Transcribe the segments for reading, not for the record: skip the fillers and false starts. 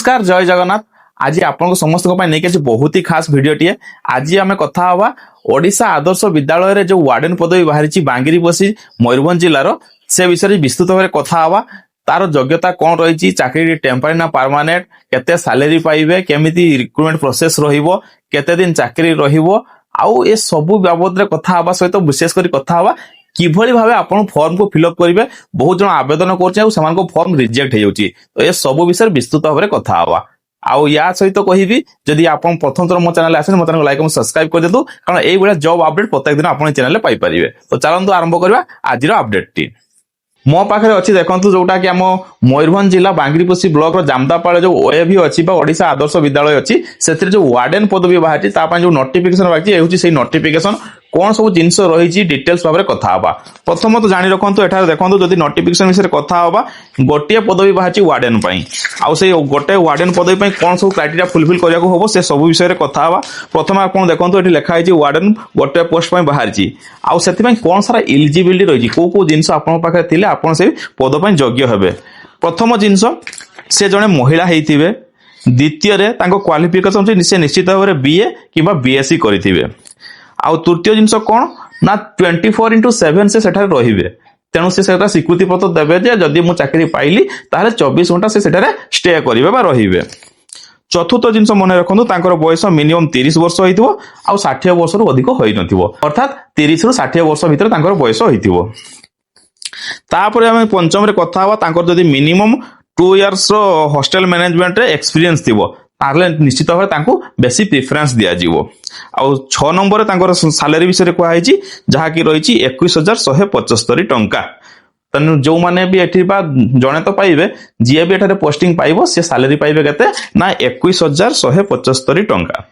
नमस्कार जय जगन्नाथ। आज आपन समस्त नहीं बहुत ही खास भिडटे आज आम कथा हवा ओडिशा आदर्श विद्यालय रे जो वार्डन पदवी बाहरी बांगिरीपोषी मयूरभंज जिलार से विषय विस्तृत भाव कथा हवा। तार योग्यता कौन रही चाकरी टेम्पररी ना परमानेंट केते सैलरी पाइबे केमिति रिक्रुटमेंट प्रोसेस रहिबो केते दिन चाकरी रहिबो आउ ए सबु बाबद रे कथा हवा सहित विशेष करी कथा हवा किभली भावे आपण फॉर्म को फिलअप करेंगे। बहुत जन आवेदन कर फॉर्म रिजेक्ट हो जाउची तो ये सब विषय विस्तृत भाव में कथा हवा। आउ या सहित कहबी जदि आप प्रथम थर मो चैनल आसे मो चैनल लाइक और सब्सक्राइब कर देतु कारण एई बेला जॉब अपडेट प्रत्येक दिन आपण चैनल पाई परिबे। तो चलंतु आरंभ करबा आजिर अपडेट टी। मो पाखे अच्छी देखो जोटा कि आम मयूरभंज जिला बांगिरीपोषी ब्लॉक जामदापाल जो ओएवी अच्छी ओडिशा आदर्श विद्यालय अच्छी से जो वार्डन पदवी बाहरी जो नोटिफिकेशन बाकी से नोटिफिकेशन कौन सब जिनस रही डिटेल्स भाव में कथा हवा। प्रथम तो जानी रखु एठार देखो जदि नोटिफिकेशन विषय कथा हवा गोटे पदवी बाहरी वार्डन आउ से गोटे वार्डन पदवी कौन सब क्राइटेरिया फुलफिल करने को हम से सब विषय कथा हवा। प्रथम आप देखो ये लिखाई वार्डन गोटे पोस्ट बाहरी आउ से कौन सारा इलिजिबिलिटी रही कौ जिनस आप पाखे आपन से पद पर योग्य हेबे। प्रथम जिनस से जड़े महिला होइथिबे द्वितीय क्वालिफिकेशन से निश्चित भाव में बीए किंबा बीएससी करिथिबे आउ तृतीय जिनस कौन ना 24/7 से सेठारे रहिबे तेणु से स्वीकृति पत्र देवे जे जदि मु चाकरी पाइली ताहले 24 घंटा से सेठारे स्टे करिवे बा रहिबे। चतुर्थ जिनस मन रखु तांकर बयस मिनिमम 30 वर्ष होइथिबो आउ 60 वर्ष रु अधिक होई नथिबो अर्थात 30 रु 60 वर्ष भितर तांकर बयस होइथिबो। तापरे हम पंचम रे कथा हवा तांकर जदि मिनिमम 2 इयर्स रो हॉस्टल मैनेजमेंट रे एक्सपीरियंस थिबो ताहले निश्चित भाव तांको बेसी प्रेफरेंस दिया जीवो। आउ 6 नंबर तांकर सैलरी विषय कहै छि जहा कि रही 21,175 टंका। तेणु जो माने भी एठी बा जणे तो पाइबे जे भी एठारे पोस्टिंग पाइबो से सैलरी पाइबे केते ना 21,175 टंका।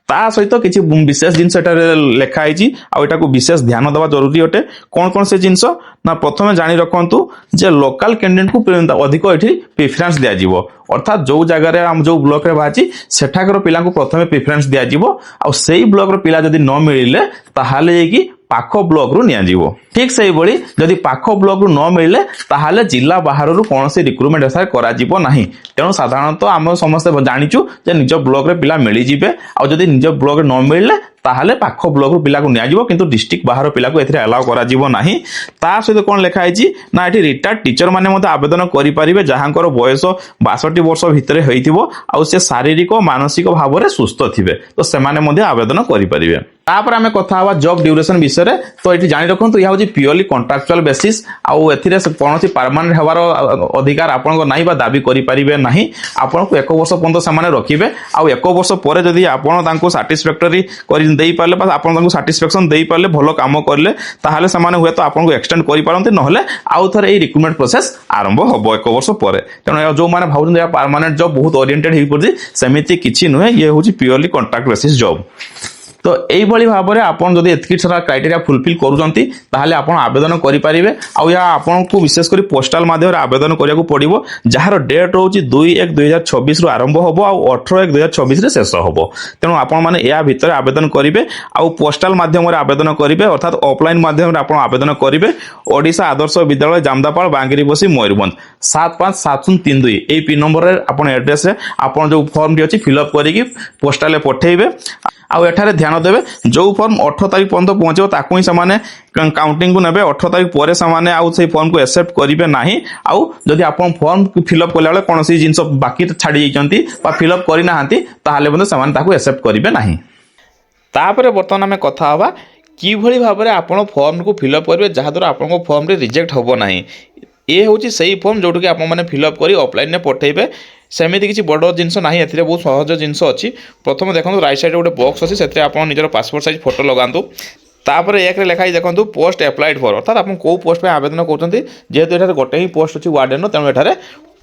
ता सहित किछि विशेष जिनस एठारे लेखा आइछि आ एटा को विशेष ध्यान देबा जरूरी अटे। कोन कोन से जिनस ना प्रथमे जानि रखंतु जे लोकल कैंडिडेट को अधिक एठी प्रेफरेंस दिया जीवो अर्थात जो जगह रे हम जो ब्लॉक रे बाची सेठाकर पिला को प्रथमे प्रेफरेंस दिया जीवो आ सेही ब्लॉक रो पिला जदी न मिलिले ताहाले कि पाख ब्लॉक रु निया जीवो। ठीक सही बड़ी जदि पाख ब्लॉक रु न मिले ताहाले जिला बाहर रु कौन से रिक्रुटमेंट एसार करा जीवो नाही। तेणु साधारणतः आम समस्त जानिचु जे निज ब्लॉक रे पिला मिली जिवे आ जदि निज ब्लॉक रे न मिलले ताहाले पाख ब्लॉक रु पिला को निया जीवो किंतु डिस्ट्रिक्ट बाहर पिला को एथिरे अलाउ करा जीवो नाही। ता सहित कोन लेखा आइछि ना एठी रिटायर्ड टीचर माने मते आवेदन करि परिबे जहांकर बयस 62 वर्ष भितरे होइथिबो आ से शारीरिक और मानसिक भाव में सुस्थ थिबे तो से माने मते आवेदन करि परिबे। तापर आमे कथा हवा जॉब ड्यूरेशन विषय रे। तो एठी जानि रखंतु या होछि प्योरली कॉन्ट्रैक्चुअल बेसिस आउ एथिरे कोनोसी परमानेंट हेबार अधिकार आपन को नाही बा दाबी करि परिबे नाही। आपन को 1 वर्ष पर्यंत सामाने रखिबे आउ 1 वर्ष परे जदि आपन तांको सैटिस्फैक्टरी करि देई पाले बा आपन तांको सैटिस्फैक्शन देई पाले भलो काम करले ताहाले सामाने हुए तो आपन को एक्सटेंड करि पारंते नहले आउ थरे ए रिक्रुटमेंट प्रोसेस आरंभ हबो 1 वर्ष परे। तेणु जो माने भाबुन या परमानेंट जॉब बहुत ओरिएंटेड हेइ पड़ि सेमिति किछि नुहे ये होछि प्योरली कॉन्ट्रैक्ट बेसिस जॉब। तो यही भाव में आपन जदि एतकी सारा क्राइटेरिया फुलफिल करूछंती ताहले आपन आवेदन करि परिबे आउ या आपन को विशेष करी पोस्टल माध्यम आवेदन करिया को पड़िबो जहार डेट रहउची 2/1/2026 रु आरंभ होबो आउ 18/1/2026 रे शेष होबो। तेणु आपन माने या भितर आवेदन करिवे आउ पोस्टल माध्यम रे आवेदन करिवे अर्थात ऑफलाइन माध्यम रे आपन आवेदन करिवे। ओडिशा आदर्श विद्यालय जामदापाल बांगिरीपोषी मयूरभंज 757032 एई पिन नंबर रे आपन एड्रेस रे आपन जो फॉर्म डी अछि फिलअप करिकि पोस्टल पठेइबे आउ एठारे ध्यान देवे जो फॉर्म 18 तारिख पर्यंत पहुंचो ताकू ही समाने काउंटिंग को नेबे 18 तारिख परे समाने आउ से फॉर्म को एक्सेप्ट करिवे नाही। आउ जदि आपन फॉर्म फिलअप कला बेले कोनोसी जिंस बाकी छाडी जाइचंती बा फिलअप करि नाहंती ताहाले बंद समाने ताकू एक्सेप्ट करिवे नाही। तापरे वर्तमान हमें कथा हवा किभली भाबरे आपन फॉर्म को फिलअप करिवे जहा द्वारा आपन को फॉर्म रे रिजेक्ट होबो नाही। ये हूँ सही फॉर्म जोटो कि आपने फिलअप करी ऑफलाइन में पठेबे सेमिति किसी बड़ जिनस ना ए बहुत सहज जिनस अच्छी। प्रथम देखो राइट साइड गोटे बॉक्स अच्छी से आपन निजर पासपोर्ट साइज फोटो लगातु तापर एक लिखाई देखो पोस्ट एप्लाइड फॉर अर्थात आप कौ पोस्ट पे आवेदन करते जेहेतु ये गोटे ही पोस्ट अच्छी वार्डन तेणु एठारे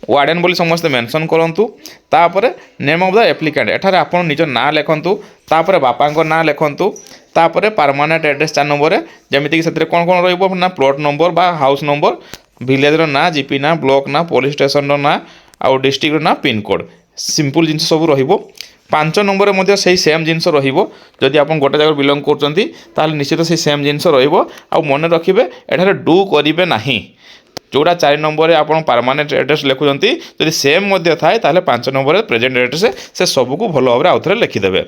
वार्डन बोली समस्त मेंशन करूँ। तापर नेम ऑफ द एप्लिकेंट एठारे आप निज ना लिखतु तापर बापा ना लिखतु तापर परमानेंट एड्रेस 4 नंबर जमीक से कौन कौन रहा प्लॉट नंबर बा हाउस नंबर विलेज ना जीपी ना ब्लॉक ना पुलिस स्टेशन ना आउ डिस्ट्रिक्ट ना पिन कोड सिंपल जिन सब रहिबो। 5 नंबर में से सेम जिनस रदि आप गोटे जगह बिलंग कर निश्चित से सेम जिनस रन रखिए एठारे डू करेंगे ना जोड़ा 4 नंबर आप परमानेंट एड्रेस लिखुंट जदि सेम थाए ताहले 5 नंबर प्रेजेंट एड्रेस से सबको भल भाव आउ थे लिखिदेवे।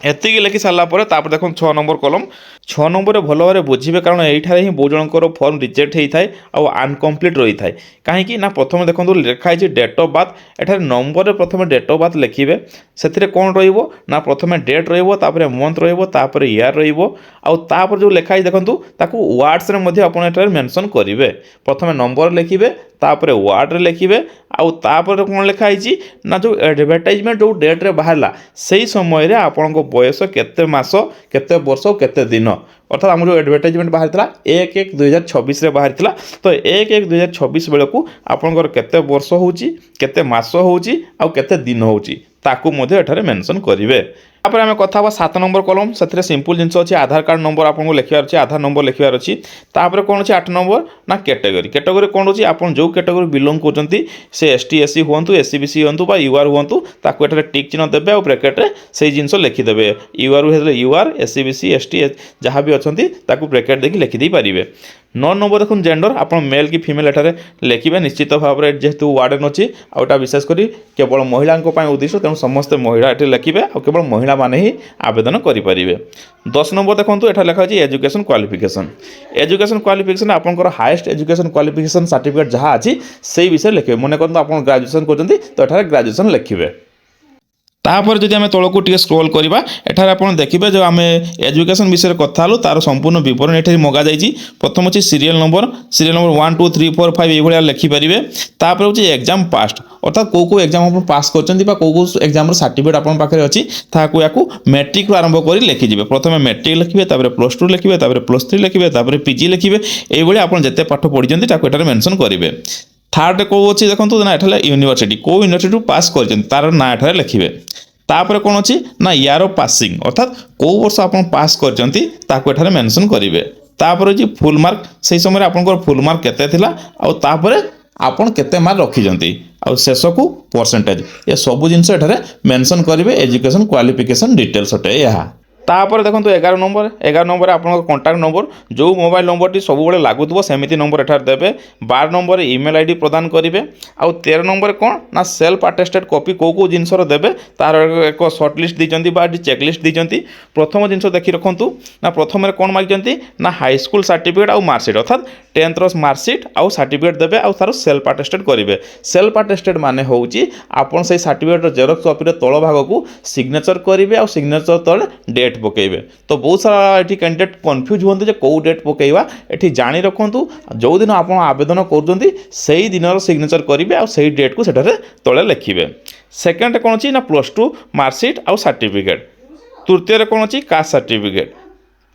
एतिक लिखि सारापर देखो 6 नंबर कलम 6 नंबर भल भाव बुझे कारण यहाँ ही बहुत जनकर फर्म रिजेक्ट होता है आउ अनकम्प्लीट रही है कहीं ना प्रथम देखो लिखाई डेट ऑफ बर्थ एठार नंबर प्रथम डेट ऑफ बर्थ लिखे से कौन रहा प्रथम डेट रो मंथ रो इयर रो जो लिखाई देखो वार्ड्स आप मेंशन करेंगे प्रथम नंबर लिखे तापर वार्ड लिखे आउ कौन लिखाई ना जो एडवर्टाइजमेंट जो डेट्रे बाहर से समय आपण बयस केते मास केते वर्ष केते दिन अर्थात आम जो एडवर्टाइजमेंट बाहर 1/1/2026 बाहर तो 1/1/2026 बेलू आपंकर केते वर्ष होची केते मास होची आउ केते दिन होची ताकू मध्य एठारे मेंशन करेंगे। तापर आम कथा 7 नंबर कलम से सिंपल जिनस अच्छी आधार कार्ड नंबर आपको लिखार अच्छे आधार नंबर लिखार अच्छी तापर कौन अच्छी 8 नंबर ना कैटेगरी कैटेगरी कौन अच्छी आप जो कैटेगरी बिलोंग करते से ST SC हूँ SC BC हूँ UR हूँ ताको एठारे टिक चिन्ह देवे और ब्रैकेट से जिनस लिखिदेवे UR हेल्ले UR SC BC ST जहाँ भी अच्छा ताको ब्रैकेट देखिए लिखिदे पारे। 9 नंबर देखो जेंडर आप मेल कि फीमेल एठारे लिखे निश्चित भाव में जेहेतु वार्डन अच्छी आउटा विशेषकर केवल महिला उद्देश्य तेणु समस्ते महिला ये लिखे और केवल महिला माने ही आवेदन करेंगे। 10 नंबर देखो एटा लिखा एजुकेशन क्वालिफिकेशन एजुकेशन क्वालिफिकेशन आपंकर हाईएस्ट एजुकेशन क्वालिफिकेशन सर्टिफिकेट जहाँ अच्छी से विषय लिखे मन करते आप ग्रेजुएशन कर ग्रेजुएशन लिखे। तापर जदि आम तौक टे स्क्रोल करवा एठार आप देखिए जो आम एजुकेशन विषय कथा हूँ तार संपूर्ण विवरण ये मगा जाइए प्रथम अच्छी सीरियल नंबर 1 2 3 4 5 ये लिखिपारे तापर हूँ एग्जाम पास्ट अर्थात कौ एग्जाम आप पास कर कौ एग्जाम सर्टिफिकेट आप पाखे अच्छी या मैट्रिक आरंभ कर लिखिजे प्रथम मैट्रिक लिखे +2 लिखे +3 लिखे PG लिखे ये आप जिते पाठ पढ़ी मेंशन करेंगे। थर्ड कौ अच्छी देखो ना एटा यूनिवर्सिटी कौ यूनिवर्सिटी पास कर तार ना एठार लिखे तापर कौन अच्छी ना यार पासिंग अर्थात कौ वर्ष आप पास कर मेंशन करेंगे। तापर जी फुल मार्क से समय आपंकर फुल मार्क केते आउे आपन केते मार्क रखिजंती आउ शेष को परसेंटेज ये सब जिनस एठारे मेंशन करेंगे एजुकेशन क्वालिफिकेशन डिटेल्स अटे यहाँ। तापर देखो 11 नंबर आप कॉन्टैक्ट नंबर जो मोबाइल नंबर टी सब बड़े लागुव सेमती नंबर एठार देवे 12 नंबर ईमेल ID प्रदान करेंगे आउ 13 नंबर कौन ना सेल्फ अटेस्टेड कॉपी कौ जिनसर देवे तार एक सर्ट लिस्ट देती चेकलिस्ट देती प्रथम जिनस देखी रखु ना प्रथम कौन मागिंट ना हाई स्कूल सर्टिफिकेट आउ मार्कशीट अर्थात 10th मार्कशीट आउ सर्टिफिकेट देवे आउ तार सेल्फ अटेस्टेड करेंगे। सेल्फ अटेस्टेड माने होउची आपन से सर्टिफिकेट जेरॉक्स कॉपी तल भाग को सिग्नेचर करेंगे आउ सिग्नेचर तले डेट पकेबे तो बहुत सारा ये कैंडिडेट कन्फ्यूज होते कौ डेट पकेवा ये जाणी रखु जो दिन आप आवेदन कर दिन सिग्नेचर करेंगे और सही डेट को तले लिखे। सेकेंड कौन अच्छी ना +2 मार्कशीट आउ सर्टिफिकेट। तृतीय कौन अच्छी कास्ट सर्टिफिकेट।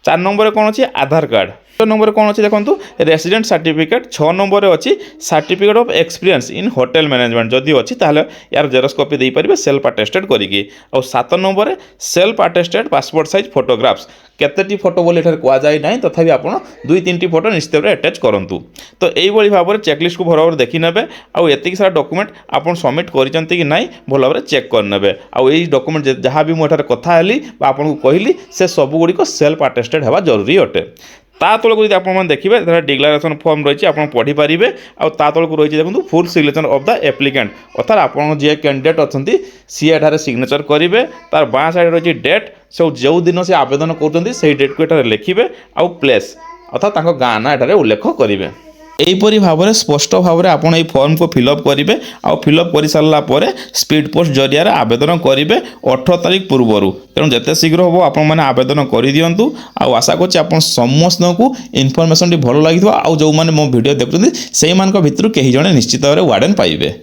4 नंबर कौन अच्छी आधार कार्ड। 6 नंबर कौन अच्छी देखो रेसिडेंट सर्टिफिकेट। 6 नंबर अच्छी certificate of experience in hotel management जदि अच्छी ताहले यार जेरॉक्स कॉपी दे पारिबे सेल्फ अटेस्टेड करिकी। और 7 number self attested passport size photographs केतेटी फोटो बोली एठार कुआ जाय नाही तथापि आपण 2-3टी फोटो निश्चित भाव अटैच करंतु। तो एई भाव में चेकलिस्ट को भल भाव देखि नेबे आउ एतिक सारा डॉक्यूमेंट आपण सबमिट करिसंती कि नाही भल भाव चेक कर नेबे आउ एई डॉक्यूमेंट जहाँ भी मुझे कथा हेली आपन को कहली से सब गुड़ी को सेल्फ अटेस्टेड हेबा जरूरी अटे। ता तलक जब आप देखिए डिक्लेरेशन फॉर्म रही है पढ़ी पारे आ तलक रही है देखो full signature of the applicant अर्थात आप जी कैंडिडेट अच्छा सी एठार सिग्नेचर करेंगे तार बाँ साइड रही डेट सब जो दिन से आवेदन कर डेट को एठार लिखे आउ प्लेस अर्थात गाँ ना एठार उल्लेख करेंगे। यहीपरी भाव में स्पष्ट भाव में आपड़ ये फॉर्म को फिलअप करेंगे आ फिलअप कर सारापर स्पीड पोस्ट जरिया आवेदन करेंगे 18 तारीख पूर्वर तेणु जिते शीघ्र हम आपण आवेदन कर दिंतु आशा कर समस्त को इनफर्मेशन भल लगी आउ जो मैंने मो वीडियो देखुं से भितर कहीं जड़े निश्चित भाव में वार्डन पाइबे।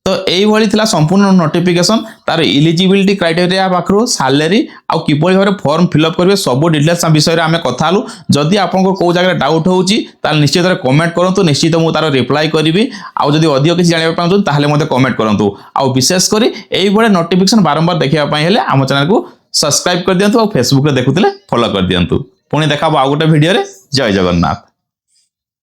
तो यही थिला संपूर्ण नोटिफिकेशन तार इलिजिबिलिटी क्राइटेरिया पाखु सैलरी आउ किपरि भाव फॉर्म फिलअप करेंगे सब डिटेल्स विषय में आम कथा जदि आपको कौ जगह डाउट होची निश्चित कमेंट करूँ निश्चित मुझे तार रिप्लाई करी आउ जदि अधिक किसी जाना चाहते कमेंट करूँ आउ विशेषकर यही नोटिफिकेशन बारंबार देखापी आम चैनल को सब्सक्राइब कर दिंतु और फेसबुक देखुले फॉलो कर दिंतु। पुणी देखा आउ गोटे वीडियो जय जगन्नाथ।